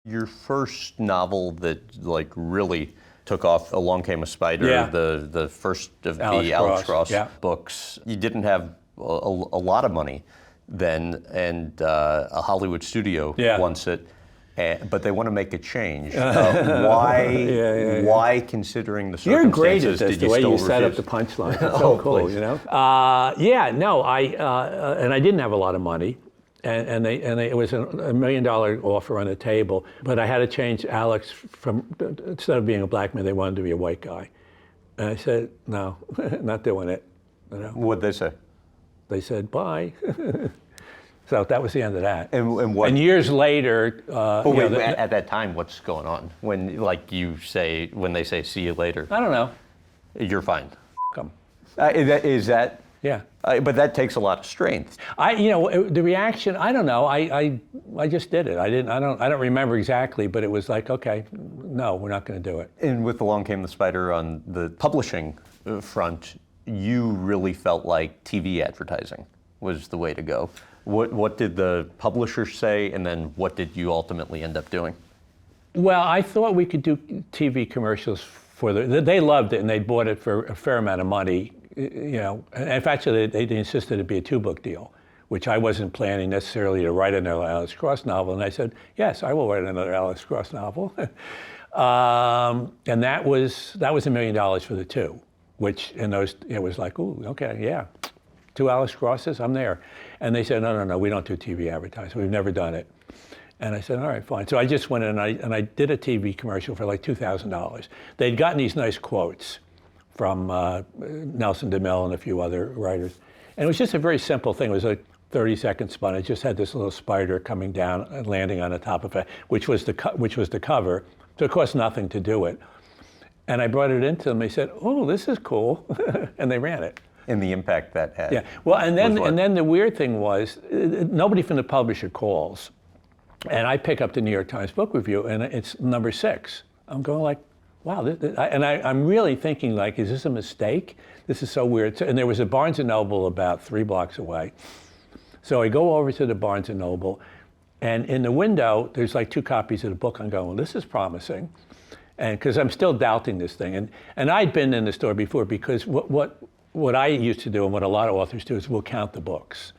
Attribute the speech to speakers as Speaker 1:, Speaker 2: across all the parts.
Speaker 1: Your first novel that like really took off, Along Came a Spider,
Speaker 2: Yeah.
Speaker 1: the first of
Speaker 2: Alex
Speaker 1: the Alex
Speaker 2: Cross,
Speaker 1: Cross
Speaker 2: yeah.
Speaker 1: books. You didn't have a lot of money then, and a Hollywood studio
Speaker 2: Yeah.
Speaker 1: wants it, but they want to make a change. Why, considering the
Speaker 2: You're great
Speaker 1: circumstances,
Speaker 2: at this,
Speaker 1: did
Speaker 2: the
Speaker 1: you
Speaker 2: way
Speaker 1: still
Speaker 2: you set up
Speaker 1: refuse?
Speaker 2: the punchlines. It's so cool,
Speaker 1: please.
Speaker 2: you know? And I didn't have a lot of money. And it was a $1 million offer on the table, but I had to change Alex from, instead of being a black man, they wanted to be a white guy. And I said, no, not doing it. You know?
Speaker 1: What'd they say?
Speaker 2: They said, bye. So that was the end of that.
Speaker 1: And what?
Speaker 2: And years later,
Speaker 1: But wait, at that time, what's going on? When, like when they say, see you later,
Speaker 2: I don't know.
Speaker 1: you're fine.
Speaker 2: Come.
Speaker 1: Is that?
Speaker 2: Yeah.
Speaker 1: But that takes a lot of strength.
Speaker 2: The reaction, I don't know. I just did it. I don't remember exactly, but it was like, okay, no, we're not going to do it.
Speaker 1: And with Along Came the Spider on the publishing front, you really felt like TV advertising was the way to go. What did the publishers say, and then what did you ultimately end up doing?
Speaker 2: Well, I thought we could do TV commercials for they loved it, and they bought it for a fair amount of money. You know, in fact, they insisted it be a 2-book deal, which I wasn't planning necessarily to write another Alex Cross novel. And I said, yes, I will write another Alex Cross novel. And that was $1 million for the 2, which it was like, ooh, okay, yeah, 2 Alex Crosses, I'm there. And they said, no, we don't do TV advertising. We've never done it. And I said, all right, fine. So I just went in and I did a TV commercial for like $2,000. They'd gotten these nice quotes from Nelson DeMille and a few other writers. And it was just a very simple thing. It was a 30-second spot. It just had this little spider coming down and landing on the top of it, which was the cover. So it cost nothing to do it. And I brought it into them. They said, oh, this is cool. And they ran it.
Speaker 1: And the impact that had.
Speaker 2: Yeah. Well, and then the weird thing was, nobody from the publisher calls. And I pick up the New York Times Book Review, and it's number 6. I'm going like, wow, I'm really thinking like, is this a mistake? This is so weird. And there was a Barnes & Noble about 3 blocks away. So I go over to the Barnes & Noble, and in the window, there's like 2 copies of the book. I'm going, well, this is promising. And because I'm still doubting this thing. And I'd been in the store before, because what I used to do, and what a lot of authors do, is we'll count the books.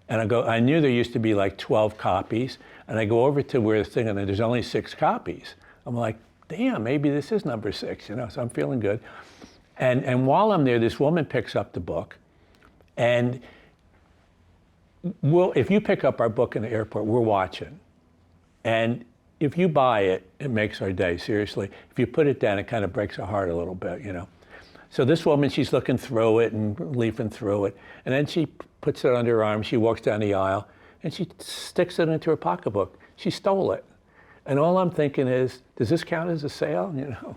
Speaker 2: And I knew there used to be like 12 copies, and I go over to where the thing, and there's only 6 copies. I'm like, damn, maybe this is number 6, you know, so I'm feeling good. And while I'm there, this woman picks up the book, and if you pick up our book in the airport, we're watching. And if you buy it, it makes our day, seriously. If you put it down, it kind of breaks our heart a little bit, you know. So this woman, she's looking through it and leafing through it, and then she puts it under her arm, she walks down the aisle, and she sticks it into her pocketbook. She stole it. And all I'm thinking is, does this count as a sale, you know?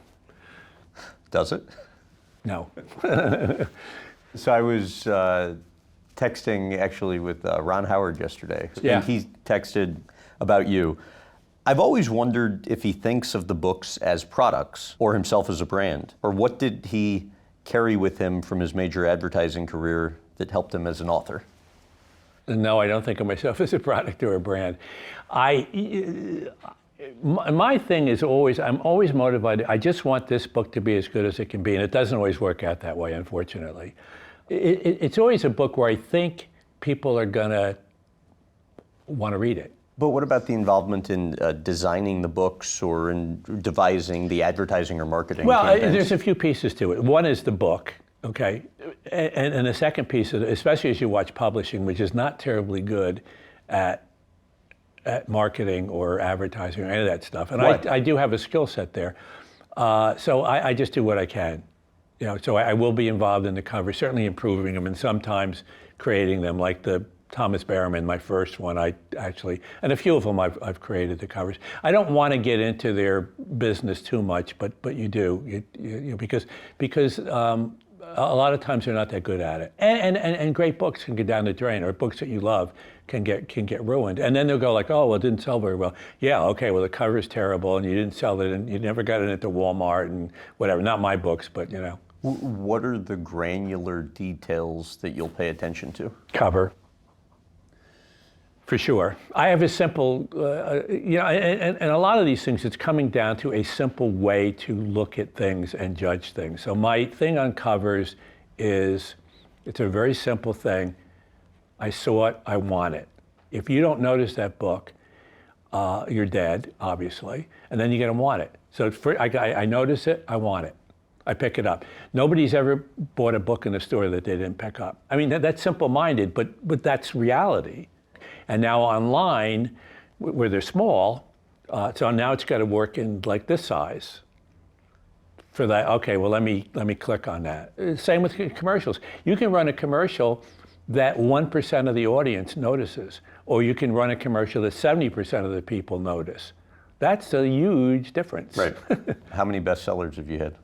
Speaker 1: Does it?
Speaker 2: No.
Speaker 1: So I was texting actually with Ron Howard yesterday.
Speaker 2: Yeah.
Speaker 1: And he texted about you. I've always wondered if he thinks of the books as products or himself as a brand, or what did he carry with him from his major advertising career that helped him as an author?
Speaker 2: No, I don't think of myself as a product or a brand. My thing is I'm always motivated. I just want this book to be as good as it can be, and it doesn't always work out that way, unfortunately. It's always a book where I think people are gonna want to read it.
Speaker 1: But what about the involvement in designing the books or in devising the advertising or marketing campaigns?
Speaker 2: There's a few pieces to it. One is the book, okay? And the second piece, especially as you watch publishing, which is not terribly good at marketing or advertising or any of that stuff. And I do have a skill set there. So I just do what I can. You know, so I will be involved in the covers, certainly improving them, and sometimes creating them, like the Thomas Barrowman, my first one, and a few of them I've created the covers. I don't want to get into their business too much, but you do, because a lot of times they're not that good at it. And great books can get down the drain, or books that you love can get ruined. And then they'll go like, oh, well, it didn't sell very well. Yeah, okay, well, the cover's terrible, and you didn't sell it, and you never got it into Walmart and whatever. Not my books, but you know.
Speaker 1: What are the granular details that you'll pay attention to?
Speaker 2: Cover. For sure. I have a simple, and a lot of these things, it's coming down to a simple way to look at things and judge things. So my thing on covers is, it's a very simple thing. I saw it, I want it. If you don't notice that book, you're dead, obviously, and then you're going to want it. So I notice it, I want it. I pick it up. Nobody's ever bought a book in a store that they didn't pick up. I mean, that's simple-minded, but that's reality. And now online, where they're small, so now it's got to work in like this size. For that, okay, well, let me click on that. Same with commercials. You can run a commercial that 1% of the audience notices, or you can run a commercial that 70% of the people notice. That's a huge difference.
Speaker 1: Right. How many bestsellers have you had?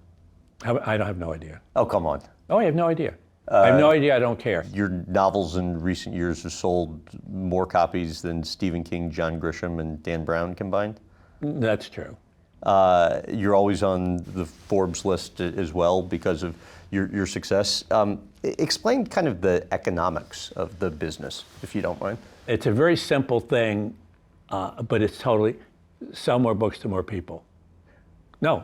Speaker 2: I don't have no idea.
Speaker 1: Oh, come on.
Speaker 2: Oh, I have no idea. I have no idea, I don't care.
Speaker 1: Your novels in recent years have sold more copies than Stephen King, John Grisham, and Dan Brown combined?
Speaker 2: That's true.
Speaker 1: You're always on the Forbes list as well because of your success. Explain kind of the economics of the business, if you don't mind.
Speaker 2: It's a very simple thing, but it's totally, sell more books to more people. No,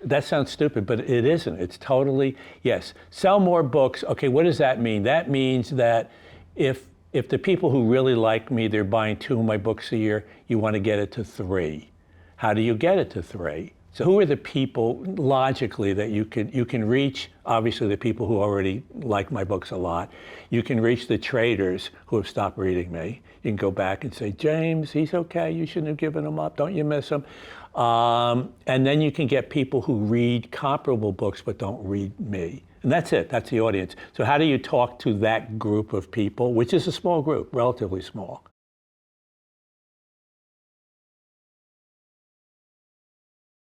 Speaker 2: that sounds stupid, but it isn't. It's totally, yes, sell more books. Okay, what does that mean? That means that if the people who really like me, they're buying 2 of my books a year, you want to get it to 3. How do you get it to 3? So who are the people, logically, that you can reach? Obviously, the people who already like my books a lot. You can reach the traders who have stopped reading me. You can go back and say, James, he's okay. You shouldn't have given him up. Don't you miss him? And then you can get people who read comparable books but don't read me. And that's it. That's the audience. So how do you talk to that group of people, which is a small group, relatively small?